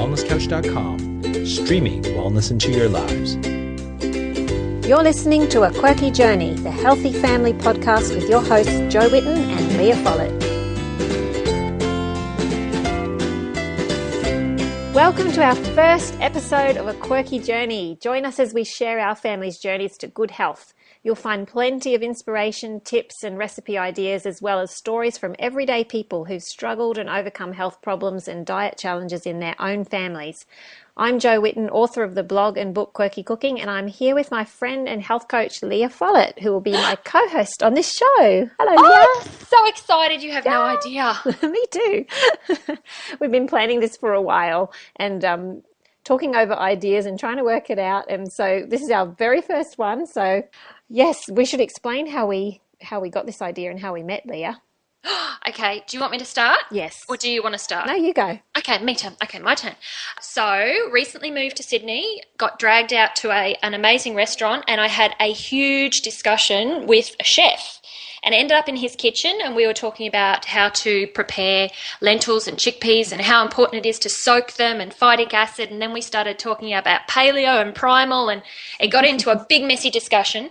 wellnesscouch.com, streaming wellness into your lives. You're listening to A Quirky Journey, the Healthy Family Podcast with your hosts Jo Whitten and Leah Follett. Welcome to our first episode of A Quirky Journey. Join us as we share our family's journeys to good health. You'll find plenty of inspiration, tips and recipe ideas, as well as stories from everyday people who've struggled and overcome health problems and diet challenges in their own families. I'm Jo Whitten, author of the blog and book Quirky Cooking, and I'm here with my friend and health coach Leah Follett, who will be my co-host on this show. Hello, Leah. I'm so excited. You have no idea. Me too. We've been planning this for a while and talking over ideas and trying to work it out. And so this is our very first one. So yes, we should explain how we got this idea and how we met, Leah. Okay, do you want me to start? Yes. Or do you want to start? No, you go. Okay, me too. Okay, my turn. So, recently moved to Sydney, got dragged out to an amazing restaurant, and I had a huge discussion with a chef. And ended up in his kitchen, and we were talking about how to prepare lentils and chickpeas and how important it is to soak them and phytic acid. And then we started talking about paleo and primal, and it got into a big messy discussion.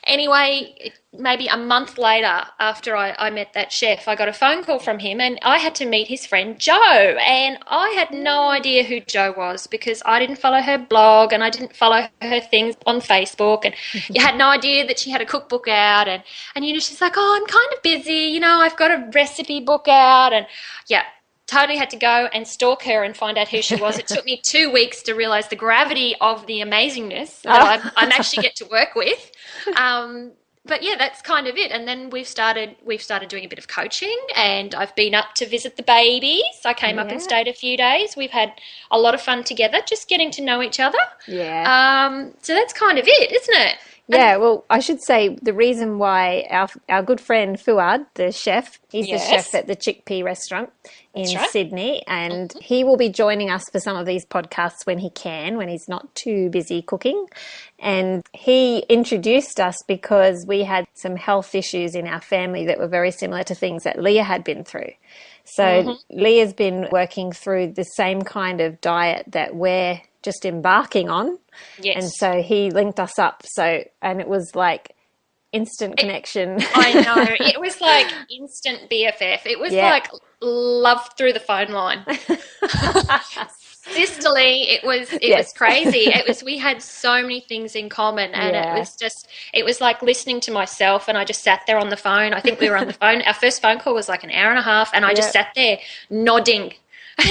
Anyway, maybe a month later, after I met that chef, I got a phone call from him and I had to meet his friend Jo. And I had no idea who Jo was because I didn't follow her blog and I didn't follow her things on Facebook. And you had no idea that she had a cookbook out. And she's like, oh, I'm kind of busy. I've got a recipe book out. And yeah, totally had to go and stalk her and find out who she was. It took me 2 weeks to realize the gravity of the amazingness that I'm actually get to work with. But yeah, that's kind of it. And then we've started doing a bit of coaching, and I've been up to visit the babies. I came up and stayed a few days. We've had a lot of fun together, just getting to know each other. Yeah. So that's kind of it, isn't it? Yeah, well, I should say the reason why our good friend Fuad, the chef, he's the chef at the Chickpea restaurant in Sydney, and he will be joining us for some of these podcasts when he can, when he's not too busy cooking. And he introduced us because we had some health issues in our family that were very similar to things that Leah had been through. So Leah's been working through the same kind of diet that we're just embarking on. Yes. And so he linked us up. And it was like instant connection. I know. It was like instant BFF. It was like love through the phone line. Sisterly, it was crazy. We had so many things in common, and it was like listening to myself, and I just sat there on the phone. I think we were on the phone. Our first phone call was like an hour and a half, and I just sat there nodding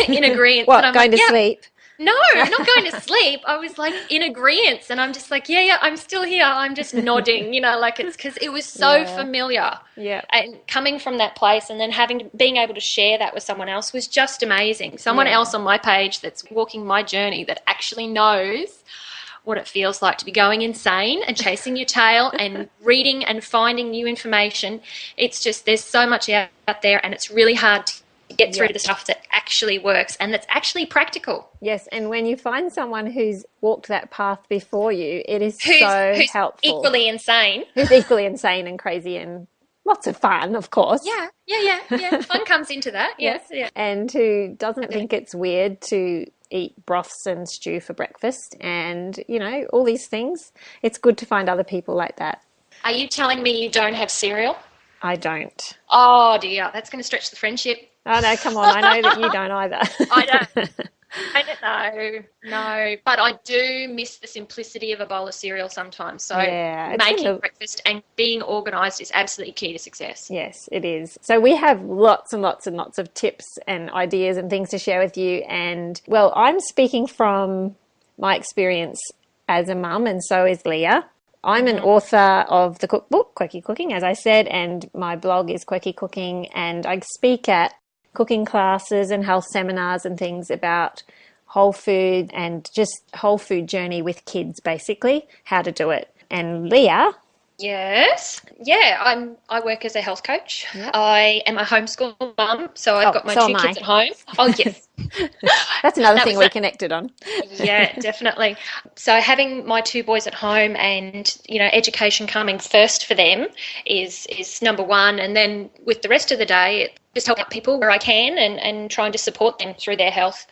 in agreement. What, going to sleep? No, not going to sleep. I was like in agreement, and I'm just like, yeah, I'm still here. I'm just nodding, like it's because it was so familiar. Yeah. And coming from that place and then being able to share that with someone else was just amazing. Someone else on my page that's walking my journey that actually knows what it feels like to be going insane and chasing your tail and reading and finding new information. It's just, there's so much out there, and it's really hard to get through to the stuff that actually works and that's actually practical. Yes, and when you find someone who's walked that path before you, it is who's helpful. Equally insane. Who's equally insane and crazy and lots of fun, of course. Yeah. Fun comes into that, yes. Yeah. And who doesn't think it's weird to eat broths and stew for breakfast and, all these things. It's good to find other people like that. Are you telling me you don't have cereal? I don't. Oh, dear. That's going to stretch the friendship. Oh, no, come on. I know that you don't either. I don't. No. But I do miss the simplicity of a bowl of cereal sometimes. So making breakfast and being organised is absolutely key to success. Yes, it is. So we have lots and lots and lots of tips and ideas and things to share with you. And, well, I'm speaking from my experience as a mum, and so is Leah. I'm an author of the cookbook, Quirky Cooking, as I said, and my blog is Quirky Cooking, and I speak at cooking classes and health seminars and things about whole food and just whole food journey with kids, basically, how to do it. And Leah Yes. Yeah, I work as a health coach. Yep. I am a homeschool mum, so I've got my two kids at home. Oh, yes. That's another thing we connected on. Yeah, definitely. So having my two boys at home and, education coming first for them is number one. And then with the rest of the day, just helping out people where I can and trying to support them through their health.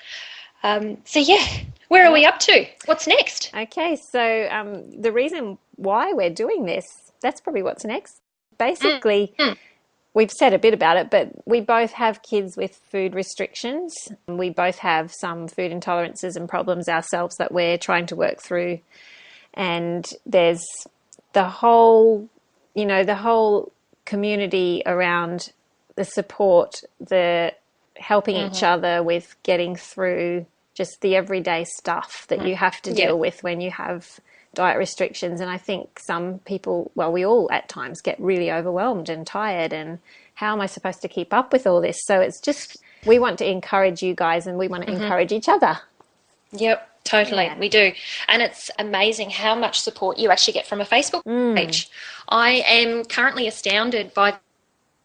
So yeah, where are we up to? What's next? Okay, so the reason why we're doing this, that's probably what's next. Basically, we've said a bit about it, but we both have kids with food restrictions. We both have some food intolerances and problems ourselves that we're trying to work through. And there's the whole community around the support, the helping each other with getting through just the everyday stuff that you have to deal with when you have diet restrictions. And I think some people, well, we all at times get really overwhelmed and tired, and how am I supposed to keep up with all this? So it's just, we want to encourage you guys, and we want to encourage each other. Yep, totally. We do. And it's amazing how much support you actually get from a Facebook page. I am currently astounded by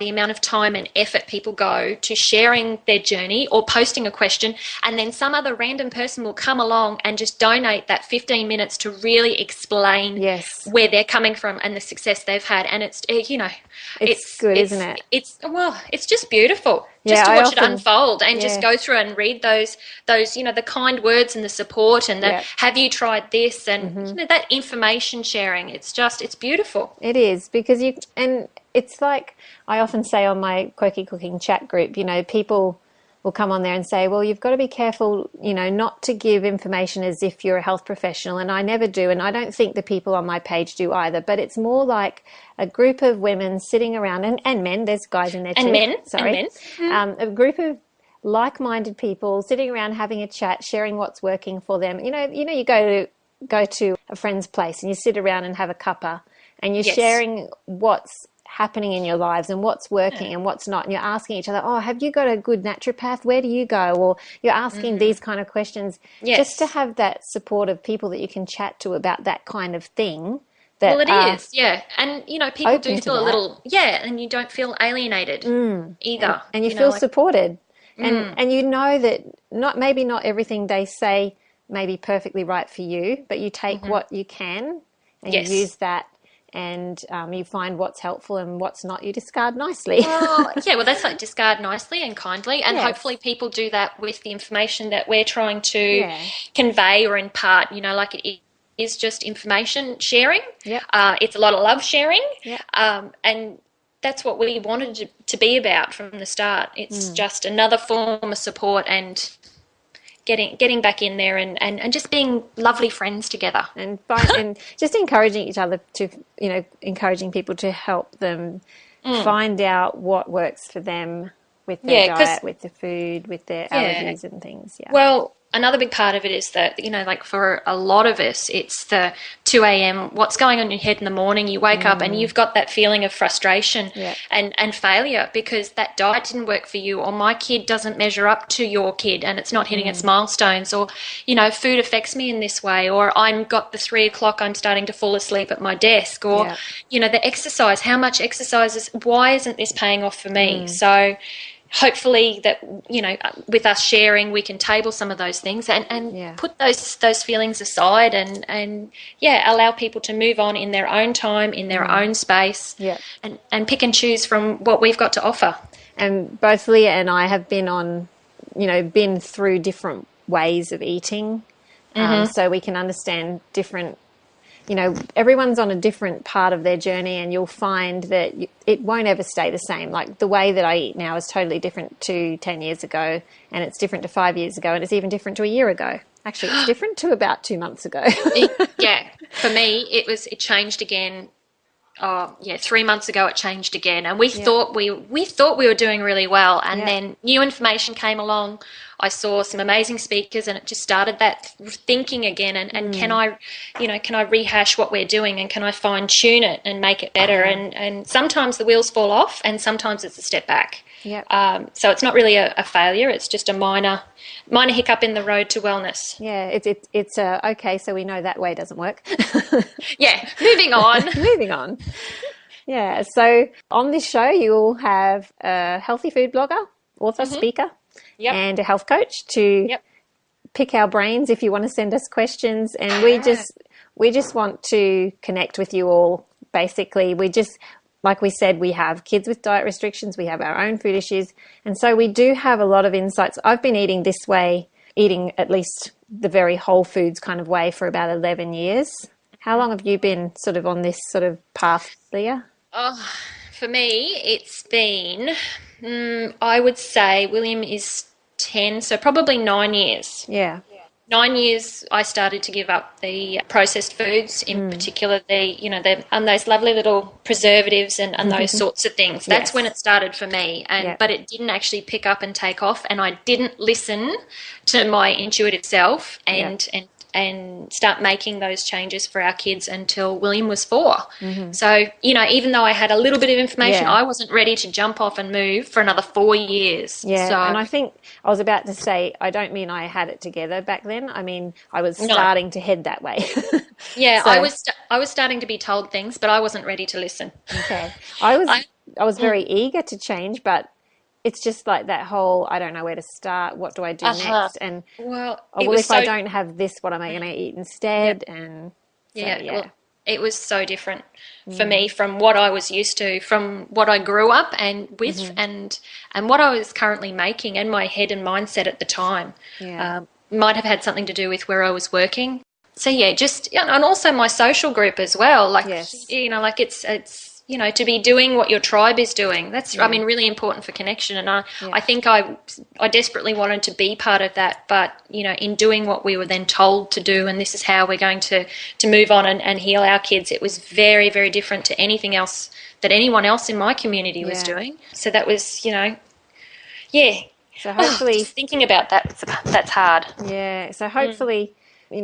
the amount of time and effort people go to sharing their journey or posting a question, and then some other random person will come along and just donate that 15 minutes to really explain where they're coming from and the success they've had. And it's, it's good, isn't it? It's just beautiful. Just to watch it unfold and just go through and read those, the kind words and the support and the, have you tried this? And, that information sharing, it's beautiful. It is, because it's like I often say on my Quirky Cooking chat group, people will come on there and say, well, you've got to be careful, not to give information as if you're a health professional. And I never do. And I don't think the people on my page do either. But it's more like a group of women sitting around, and men, there's guys in there too. And men. A group of like-minded people sitting around having a chat, sharing what's working for them. You go to a friend's place and you sit around and have a cuppa, and you're sharing what's happening in your lives and what's working and what's not, and you're asking each other, have you got a good naturopath, where do you go? Or you're asking these kind of questions, just to have that support of people that you can chat to about that kind of thing. Well, it is, and people do feel a little, and you don't feel alienated either, and you feel supported, and you know that maybe not everything they say may be perfectly right for you, but you take what you can and you use that. And you find what's helpful and what's not, you discard nicely. Well, that's like discard nicely and kindly. And hopefully people do that with the information that we're trying to convey or impart, like it is just information sharing. It's a lot of love sharing. And that's what we wanted to be about from the start. It's just another form of support and getting back in there and just being lovely friends together and just encouraging each other to, encouraging people to help them find out what works for them with their diet, with the food, with their allergies and things. Well, another big part of it is that, like for a lot of us, it's the 2 a.m., what's going on in your head in the morning. You wake up and you've got that feeling of frustration and failure because that diet didn't work for you, or my kid doesn't measure up to your kid and it's not hitting its milestones, or, food affects me in this way, or I'm got the 3 o'clock, I'm starting to fall asleep at my desk, or, the exercise, how much exercise why isn't this paying off for me? So hopefully that, with us sharing, we can table some of those things and put those feelings aside and allow people to move on in their own time, in their own space, and pick and choose from what we've got to offer. And both Leah and I have been through different ways of eating, so we can understand different, everyone's on a different part of their journey, and you'll find that it won't ever stay the same. Like the way that I eat now is totally different to 10 years ago, and it's different to 5 years ago, and it's even different to a year ago. Actually, it's different to about 2 months ago. For me, it changed again. 3 months ago it changed again, and we thought we were doing really well, and then new information came along. I saw some amazing speakers, and it just started that thinking again. And can I rehash what we're doing, and can I fine tune it and make it better? And sometimes the wheels fall off, and sometimes it's a step back. So it's not really a failure. It's just a minor hiccup in the road to wellness. It's okay. So we know that way doesn't work. Moving on. Moving on. Yeah. So on this show, you will have a healthy food blogger, author, speaker, and a health coach to pick our brains if you want to send us questions. And we just want to connect with you all. Basically, like we said, we have kids with diet restrictions. We have our own food issues. And so we do have a lot of insights. I've been eating this way eating at least the very whole foods kind of way for about 11 years. How long have you been sort of on this sort of path, Leah? Oh, for me, it's been, I would say William is 10, so probably 9 years. Yeah. 9 years I started to give up the processed foods, in particular and those lovely little preservatives and those sorts of things. That's when it started for me, but it didn't actually pick up and take off, and I didn't listen to my intuitive self and start making those changes for our kids until William was 4. So, even though I had a little bit of information, I wasn't ready to jump off and move for another 4 years. Yeah, so, and I think I was about to say, I don't mean I had it together back then. I mean, I was starting to head that way. Yeah, so, I was starting to be told things, but I wasn't ready to listen. Okay. I was very eager to change, but it's just like that whole, I don't know where to start. What do I do next? And if I don't have this, what am I going to eat instead? Yep. And well, it was so different for me from what I was used to, from what I grew up and with, and what I was currently making, and my head and mindset at the time. Might have had something to do with where I was working. So and also my social group as well. Like it's to be doing what your tribe is doing. That's, really important for connection. And I think I desperately wanted to be part of that, but, in doing what we were then told to do, and this is how we're going to move on and heal our kids, it was very, very different to anything else that anyone else in my community was doing. So that was, So hopefully... just thinking about that, that's hard. Yeah. So hopefully...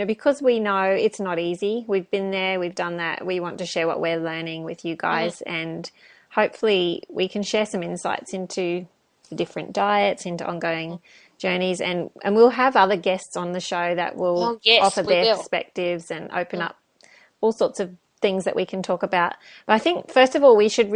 because we know it's not easy. We've been there, we've done that. We want to share what we're learning with you guys, and hopefully we can share some insights into the different diets, into ongoing journeys, and we'll have other guests on the show that will offer their perspectives and open up all sorts of things that we can talk about. But I think, first of all, we should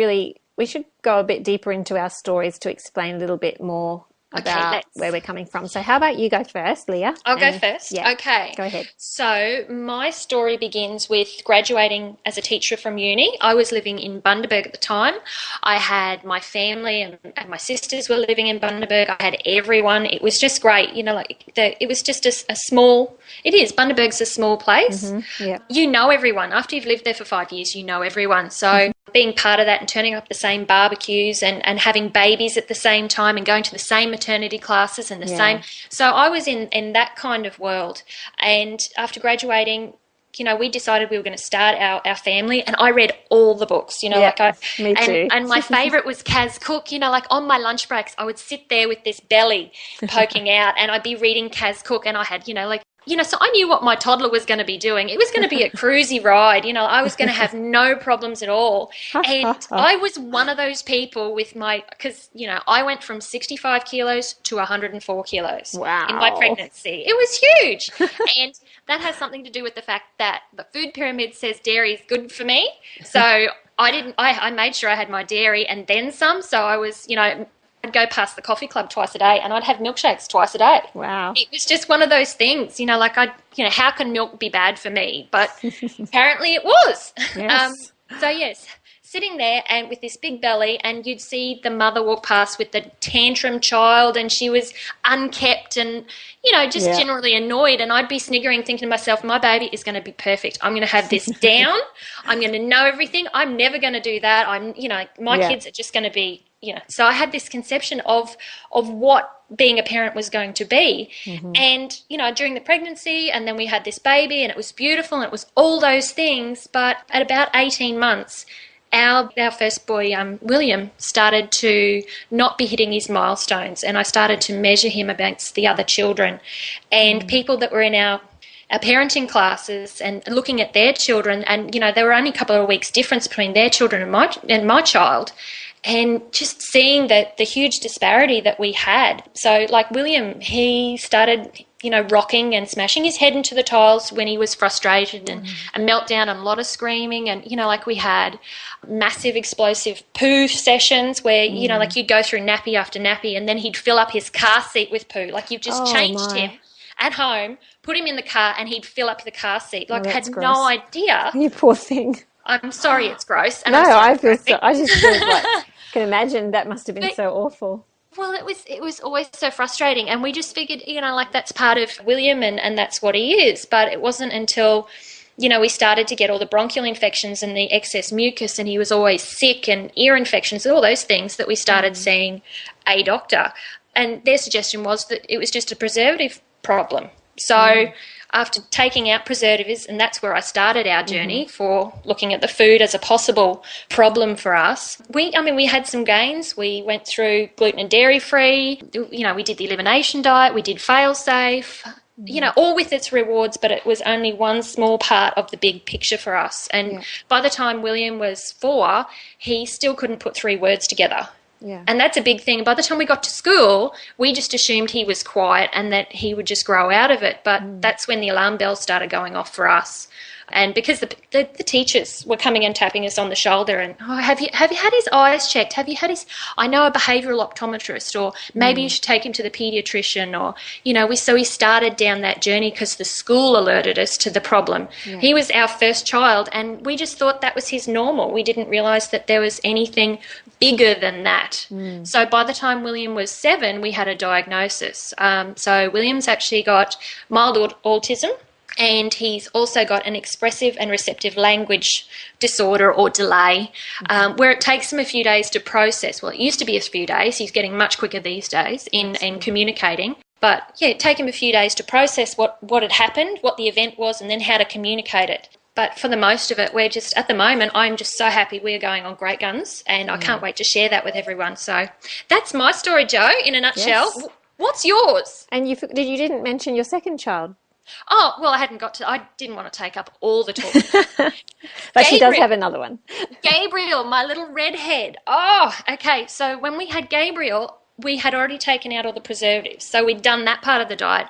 go a bit deeper into our stories to explain a little bit more about where we're coming from. So how about you go first, Leah? I'll go first. Yeah, okay. Go ahead. So my story begins with graduating as a teacher from uni. I was living in Bundaberg at the time. I had my family and my sisters were living in Bundaberg. I had everyone. It was just great. It was just a small, Bundaberg's a small place. Yeah. You know everyone. After you've lived there for 5 years, you know everyone. So being part of that and turning up the same barbecues and having babies at the same time and going to the same maternity classes and the same. So I was in that kind of world. And after graduating, we decided we were going to start our family, and I read all the books, me too. And my favourite was Kaz Cook, on my lunch breaks, I would sit there with this belly poking out and I'd be reading Kaz Cook, and I had, so I knew what my toddler was going to be doing. It was going to be a cruisy ride. I was going to have no problems at all. And I was one of those people because I went from 65 kilos to 104 kilos in my pregnancy. It was huge. And that has something to do with the fact that the food pyramid says dairy is good for me. So I made sure I had my dairy and then some. So I was, I'd go past the coffee club twice a day and I'd have milkshakes twice a day. Wow. It was just one of those things, how can milk be bad for me? But apparently it was. Yes. Sitting there and with this big belly, and you'd see the mother walk past with the tantrum child, and she was unkept and, generally annoyed. And I'd be sniggering, thinking to myself, my baby is going to be perfect. I'm going to have this down. I'm going to know everything. I'm never going to do that. My kids are just going to be, So I had this conception of what being a parent was going to be. And, during the pregnancy, and then we had this baby, and it was beautiful, and it was all those things. But at about 18 months, our first boy, William, started to not be hitting his milestones, and I started to measure him against the other children. And people that were in our parenting classes and looking at their children, and, there were only a couple of weeks difference between their children and my child. And just seeing the huge disparity that we had. So, like William, he started, rocking and smashing his head into the tiles when he was frustrated, and a meltdown and a lot of screaming. And, we had massive explosive poo sessions where, you'd go through nappy after nappy, and then he'd fill up his car seat with poo. Like, you've just changed him at home, put him in the car, and he'd fill up the car seat. Like, I had no idea. You poor thing. I'm sorry it's gross. And no, I just feel can imagine that must have been so awful. Well, it was always so frustrating, and we just figured, like that's part of William, and that's what he is. But it wasn't until, we started to get all the bronchial infections and the excess mucus, and he was always sick, and ear infections, all those things, that we started seeing a doctor. And their suggestion was that it was just a preservative problem. So after taking out preservatives, and that's where I started our journey for looking at the food as a possible problem for us. We had some gains. We went through gluten and dairy free. We did the elimination diet. We did fail safe. All with its rewards, but it was only one small part of the big picture for us. And by the time William was 4, he still couldn't put 3 words together. Yeah. And that's a big thing. By the time we got to school, we just assumed he was quiet and that he would just grow out of it. But that's when the alarm bells started going off for us. And because the teachers were coming and tapping us on the shoulder and, have you had his eyes checked? Have you had I know a behavioural optometrist, or maybe you should take him to the paediatrician, or, we started down that journey because the school alerted us to the problem. Yeah. He was our first child, and we just thought that was his normal. We didn't realise that there was anything bigger than that. So by the time William was 7, we had a diagnosis. So William's actually got mild autism, and he's also got an expressive and receptive language disorder or delay, where it takes him a few days to process. Well, it used to be a few days. He's getting much quicker these days in communicating. But, it'd take him a few days to process what had happened, what the event was, and then how to communicate it. But for the most of it, we're just, at the moment, I'm just so happy we're going on great guns, and I can't wait to share that with everyone. So that's my story, Jo, in a nutshell. Yes. What's yours? And you didn't mention your second child. Oh, well, I didn't want to take up all the talk. But she does have another one. Gabriel, my little redhead. Oh, okay. So when we had Gabriel, we had already taken out all the preservatives. So we'd done that part of the diet.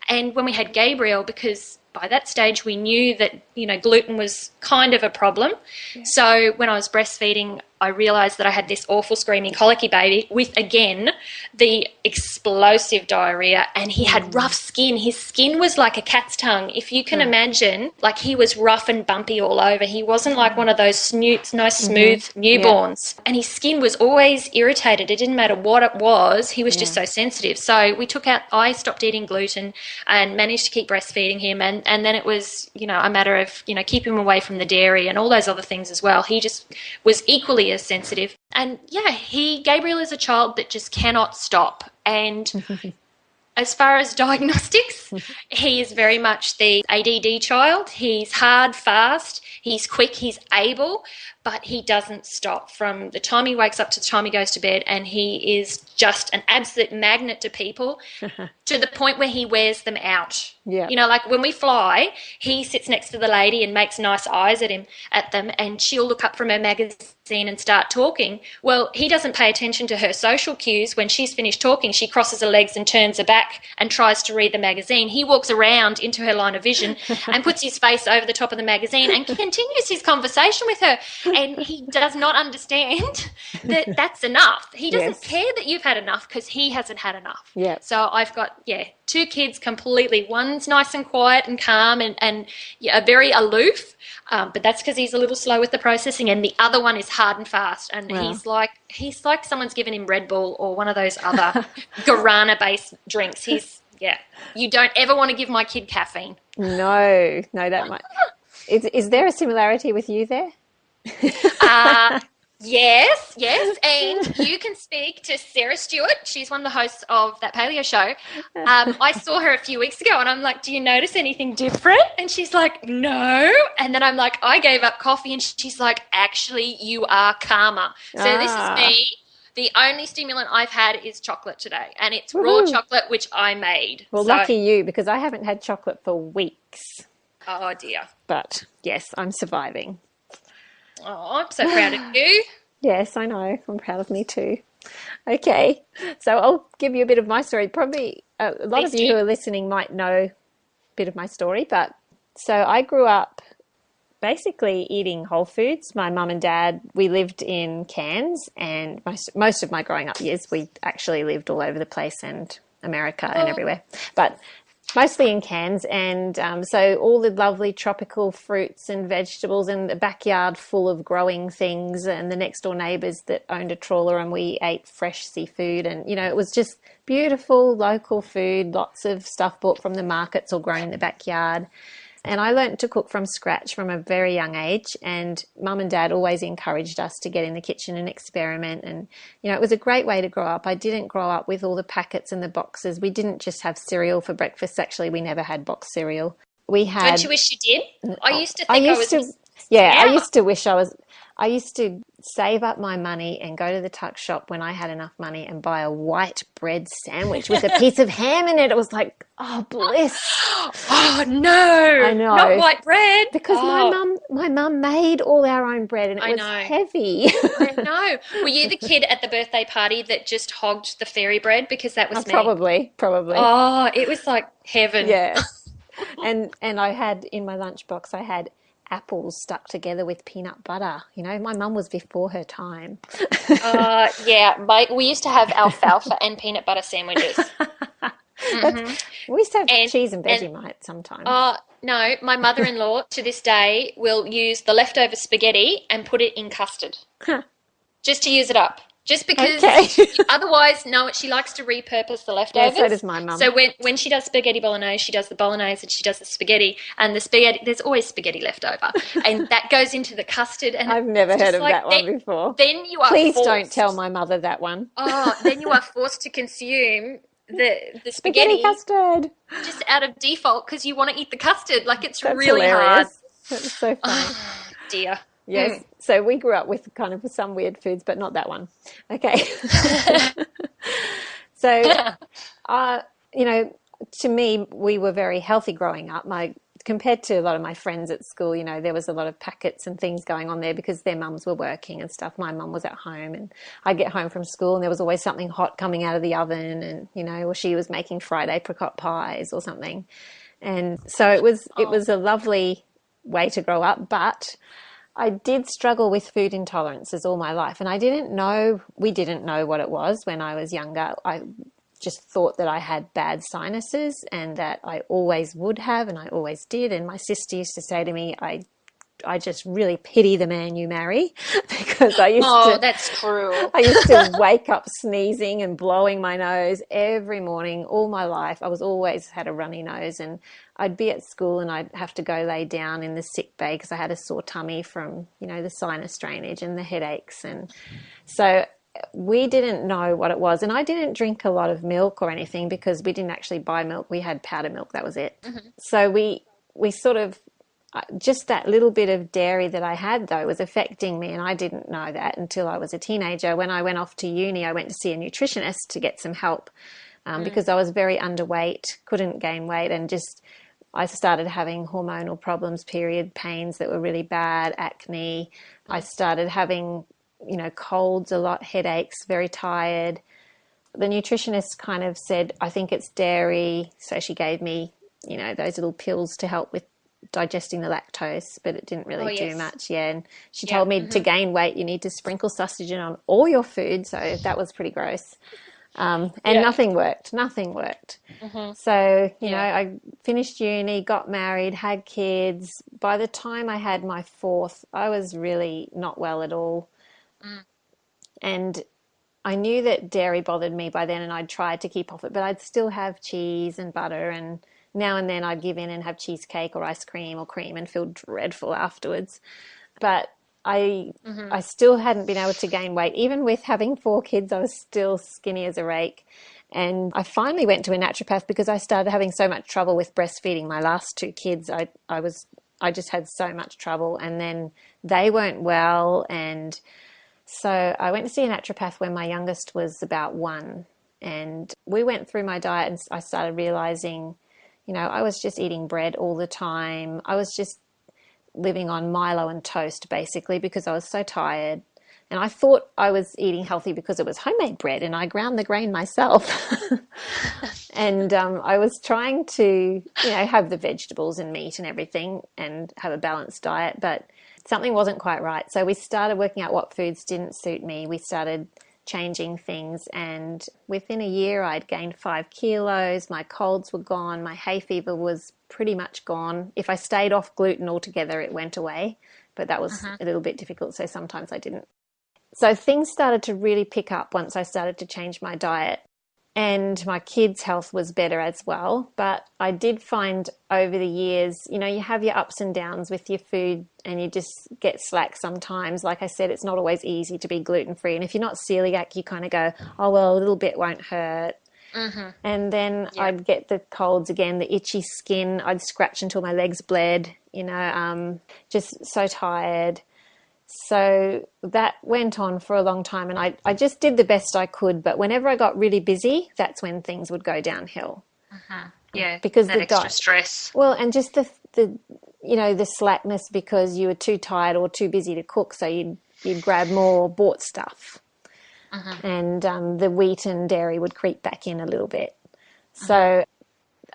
And when we had Gabriel, because by that stage we knew that, gluten was kind of a problem. Yeah. So when I was breastfeeding, I realised that I had this awful screaming colicky baby with, again, the explosive diarrhea, and he had rough skin. His skin was like a cat's tongue. If you can imagine, like he was rough and bumpy all over. He wasn't like one of those nice, smooth newborns. Yeah. And his skin was always irritated. It didn't matter what it was. He was just so sensitive. So I stopped eating gluten and managed to keep breastfeeding him. And then it was, a matter of, keeping him away from the dairy and all those other things as well. He just was equally as sensitive. And Gabriel is a child that just cannot stop. And as far as diagnostics, he is very much the ADD child. He's hard, fast, he's quick, he's able, but he doesn't stop from the time he wakes up to the time he goes to bed, and he is just an absolute magnet to people to the point where he wears them out. Yeah. Like when we fly, he sits next to the lady and makes nice eyes at them, and she'll look up from her magazine and start talking. Well, he doesn't pay attention to her social cues. When she's finished talking, she crosses her legs and turns her back and tries to read the magazine. He walks around into her line of vision and puts his face over the top of the magazine and continues his conversation with her. And he does not understand that that's enough. He doesn't care that you've had enough because he hasn't had enough. Yeah. So I've got, 2 kids completely. One's nice and quiet and calm and very aloof, but that's because he's a little slow with the processing. And the other one is hard and fast, and he's like someone's given him Red Bull or one of those other guarana-based drinks. You don't ever want to give my kid caffeine. No, that might. Is there a similarity with you there? Yes, and you can speak to Sarah Stewart. She's one of the hosts of that Paleo show. I saw her a few weeks ago, and I'm like, do you notice anything different? And she's like, no. And then I'm like, I gave up coffee, and she's like, actually, you are calmer. So this is me. The only stimulant I've had is chocolate today, and it's raw chocolate, which I made. Well, lucky you, because I haven't had chocolate for weeks. Oh, dear. But, yes, I'm surviving. Oh, I'm so proud of you. Yes, I know. I'm proud of me too. Okay, so I'll give you a bit of my story. Probably a lot of you who are listening might know a bit of my story, but so I grew up basically eating whole foods. My mum and dad, we lived in Cairns, and most of my growing up years, we actually lived all over the place and America and everywhere. But Mostly in cans, and so all the lovely tropical fruits and vegetables, and the backyard full of growing things, and the next door neighbours that owned a trawler, and we ate fresh seafood, and it was just beautiful local food, lots of stuff bought from the markets or grown in the backyard. And I learned to cook from scratch from a very young age, and Mum and Dad always encouraged us to get in the kitchen and experiment. And, it was a great way to grow up. I didn't grow up with all the packets and the boxes. We didn't just have cereal for breakfast. Actually, we never had boxed cereal. We had. Don't you wish you did? I used to think I used to save up my money and go to the tuck shop when I had enough money and buy a white bread sandwich with a piece of ham in it. It was like, oh, bliss. Oh, no. I know. Not white bread. Because my mum made all our own bread, and it was heavy. I know. Were you the kid at the birthday party that just hogged the fairy bread? Because that was me. Probably. Oh, it was like heaven. Yeah. And I had, in my lunchbox, I had apples stuck together with peanut butter. My mum was before her time. Yeah. We used to have alfalfa and peanut butter sandwiches. Mm-hmm. We used to have cheese and Vegemite sometimes. No, my mother-in-law to this day will use the leftover spaghetti and put it in custard just to use it up. Just because otherwise, no, she likes to repurpose the leftovers. Yeah, so does my mum. So when she does spaghetti bolognese, she does the bolognese and she does the spaghetti. And the spaghetti, there's always spaghetti left over. And that goes into the custard. And I've never heard of that one before. Then you are Please don't tell my mother that one. Then you are forced to consume the spaghetti custard. Just out of default because you want to eat the custard. Like it's That's really hilarious. hard. That's so funny. Oh, dear. Yes. So we grew up with kind of some weird foods, but not that one. Okay. So, to me, we were very healthy growing up. Compared to a lot of my friends at school, there was a lot of packets and things going on there because their mums were working and stuff. My mum was at home, and I'd get home from school and there was always something hot coming out of the oven, and, or she was making fried apricot pies or something. And so it was a lovely way to grow up, but I did struggle with food intolerances all my life, and we didn't know what it was when I was younger. I just thought that I had bad sinuses and that I always would have, and I always did. And my sister used to say to me, I just really pity the man you marry, because that's cruel. I used to wake up sneezing and blowing my nose every morning all my life. I was always had a runny nose, and I'd be at school and I'd have to go lay down in the sick bay because I had a sore tummy from, the sinus drainage and the headaches. And so we didn't know what it was. And I didn't drink a lot of milk or anything because we didn't actually buy milk. We had powder milk. That was it. Mm-hmm. So we sort of, just that little bit of dairy that I had, though, was affecting me, and I didn't know that until I was a teenager. When I went off to uni, I went to see a nutritionist to get some help because I was very underweight, couldn't gain weight, and I started having hormonal problems, period pains that were really bad, acne. I started having, colds a lot, headaches, very tired. The nutritionist kind of said, I think it's dairy. So she gave me, those little pills to help with digesting the lactose, but it didn't really do much. Yeah. And she told me to gain weight, you need to sprinkle sausage on all your food. So that was pretty gross. Nothing worked. Mm-hmm. So, I finished uni, got married, had kids. By the time I had my fourth, I was really not well at all. Mm. And I knew that dairy bothered me by then, and I'd tried to keep off it, but I'd still have cheese and butter, and now and then I'd give in and have cheesecake or ice cream or cream and feel dreadful afterwards. But I still hadn't been able to gain weight. Even with having 4 kids, I was still skinny as a rake. And I finally went to a naturopath because I started having so much trouble with breastfeeding my last 2 kids. I just had so much trouble, and then they weren't well. And so I went to see a naturopath when my youngest was about 1. And we went through my diet, and I started realizing, I was just eating bread all the time. I was just living on Milo and toast, basically, because I was so tired. And I thought I was eating healthy because it was homemade bread and I ground the grain myself. And I was trying to, have the vegetables and meat and everything and have a balanced diet, but something wasn't quite right. So we started working out what foods didn't suit me. We started changing things, and within a year I'd gained 5 kilos, my colds were gone, my hay fever was pretty much gone. If I stayed off gluten altogether, it went away, but that was a little bit difficult, so sometimes I didn't. So things started to really pick up once I started to change my diet, and my kids' health was better as well. But I did find over the years, you know, you have your ups and downs with your food and you just get slack sometimes. Like I said, it's not always easy to be gluten-free. And if you're not celiac, you kind of go, oh, well, a little bit won't hurt. And then I'd get the colds again, the itchy skin. I'd scratch until my legs bled, you know, just so tired. So that went on for a long time, and I just did the best I could. But whenever I got really busy, that's when things would go downhill. Yeah, because that the extra stress. Well, and just the you know, the slackness because you were too tired or too busy to cook, so you'd grab more bought stuff, and the wheat and dairy would creep back in a little bit. So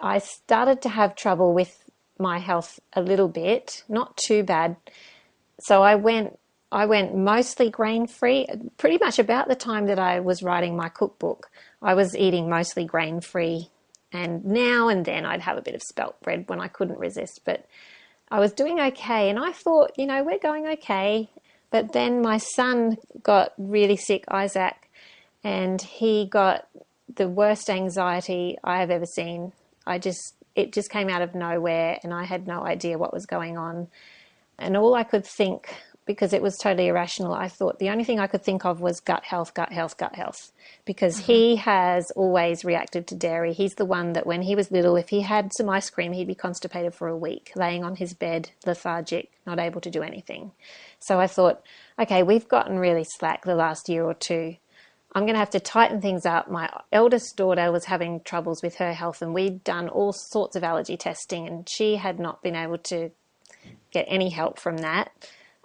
I started to have trouble with my health a little bit, not too bad. So I went mostly grain-free. Pretty much about the time that I was writing my cookbook, I was eating mostly grain-free. And now and then I'd have a bit of spelt bread when I couldn't resist. But I was doing okay. And I thought, you know, we're going okay. But then my son got really sick, Isaac, and he got the worst anxiety I have ever seen. It just came out of nowhere, and I had no idea what was going on. And all I could think, because it was totally irrational, I thought the only thing I could think of was gut health, because he has always reacted to dairy. He's the one that when he was little, if he had some ice cream, he'd be constipated for a week, laying on his bed, lethargic, not able to do anything. So I thought, okay, we've gotten really slack the last year or two. I'm going to have to tighten things up. My eldest daughter was having troubles with her health, and we'd done all sorts of allergy testing, and she had not been able to get any help from that.